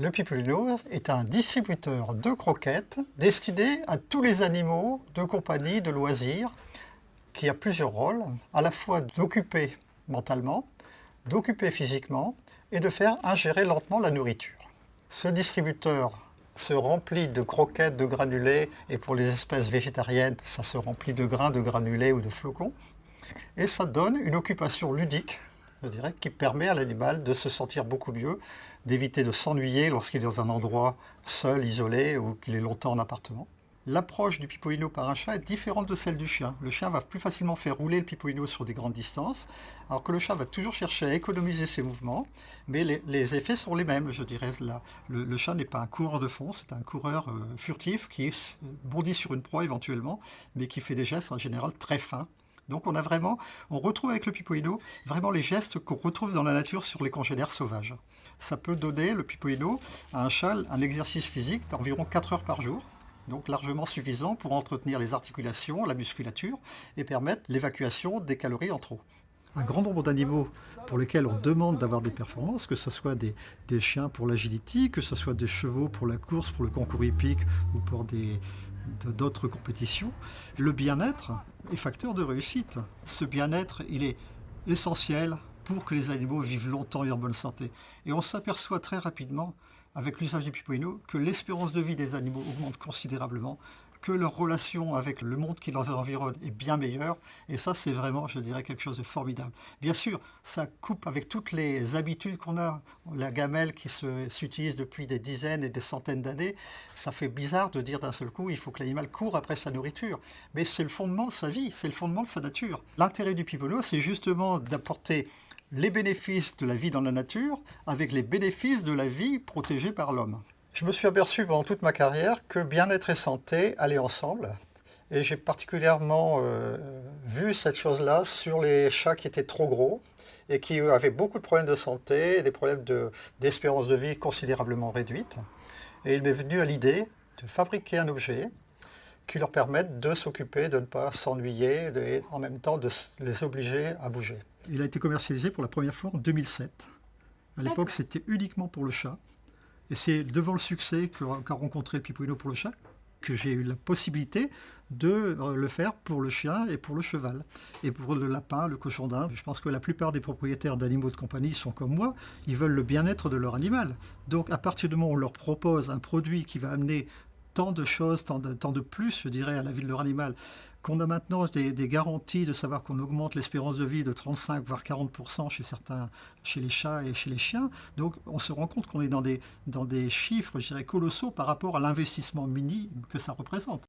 Le Pippolino est un distributeur de croquettes destiné à tous les animaux de compagnie, de loisirs, qui a plusieurs rôles, à la fois d'occuper mentalement, d'occuper physiquement et de faire ingérer lentement la nourriture. Ce distributeur se remplit de croquettes, de granulés, et pour les espèces végétariennes, ça se remplit de grains, de granulés ou de flocons. Et ça donne une occupation ludique, je dirais, qui permet à l'animal de se sentir beaucoup mieux, d'éviter de s'ennuyer lorsqu'il est dans un endroit seul, isolé, ou qu'il est longtemps en appartement. L'approche du Pippolino par un chat est différente de celle du chien. Le chien va plus facilement faire rouler le Pippolino sur des grandes distances, alors que le chat va toujours chercher à économiser ses mouvements, mais les effets sont les mêmes, je dirais. Le chat n'est pas un coureur de fond, c'est un coureur furtif qui bondit sur une proie éventuellement, mais qui fait des gestes en général très fins. Donc on retrouve avec le Pippolino vraiment les gestes qu'on retrouve dans la nature sur les congénères sauvages. Ça peut donner, le Pippolino, à un chat un exercice physique d'environ 4 heures par jour, donc largement suffisant pour entretenir les articulations, la musculature et permettre l'évacuation des calories en trop. Un grand nombre d'animaux pour lesquels on demande d'avoir des performances, que ce soit des chiens pour l'agility, que ce soit des chevaux pour la course, pour le concours hippique ou pour d'autres compétitions, le bien-être est facteur de réussite. Ce bien-être, il est essentiel pour que les animaux vivent longtemps et en bonne santé. Et on s'aperçoit très rapidement, avec l'usage du Pippolino, que l'espérance de vie des animaux augmente considérablement, que leur relation avec le monde qui les environne est bien meilleure, et ça c'est vraiment, je dirais, quelque chose de formidable. Bien sûr, ça coupe avec toutes les habitudes qu'on a, la gamelle qui s'utilise depuis des dizaines et des centaines d'années, ça fait bizarre de dire d'un seul coup, il faut que l'animal court après sa nourriture, mais c'est le fondement de sa vie, c'est le fondement de sa nature. L'intérêt du Pippolino, c'est justement d'apporter les bénéfices de la vie dans la nature avec les bénéfices de la vie protégée par l'homme. Je me suis aperçu pendant toute ma carrière que bien-être et santé allaient ensemble. Et j'ai particulièrement vu cette chose-là sur les chats qui étaient trop gros et qui avaient beaucoup de problèmes de santé, des problèmes d'espérance de vie considérablement réduite. Et il m'est venu à l'idée de fabriquer un objet qui leur permette de s'occuper, de ne pas s'ennuyer et en même temps de les obliger à bouger. Il a été commercialisé pour la première fois en 2007. À l'époque, c'était uniquement pour le chat. Et c'est devant le succès qu'a rencontré le Pippolino pour le chat que j'ai eu la possibilité de le faire pour le chien et pour le cheval. Et pour le lapin, le cochon d'Inde. Je pense que la plupart des propriétaires d'animaux de compagnie sont comme moi. Ils veulent le bien-être de leur animal. Donc à partir du moment où on leur propose un produit qui va amener tant de choses, tant de plus, je dirais, à la vie de leur animal, qu'on a maintenant des garanties de savoir qu'on augmente l'espérance de vie de 35 voire 40% chez les chats et chez les chiens. Donc on se rend compte qu'on est dans des chiffres, je dirais, colossaux par rapport à l'investissement minime que ça représente.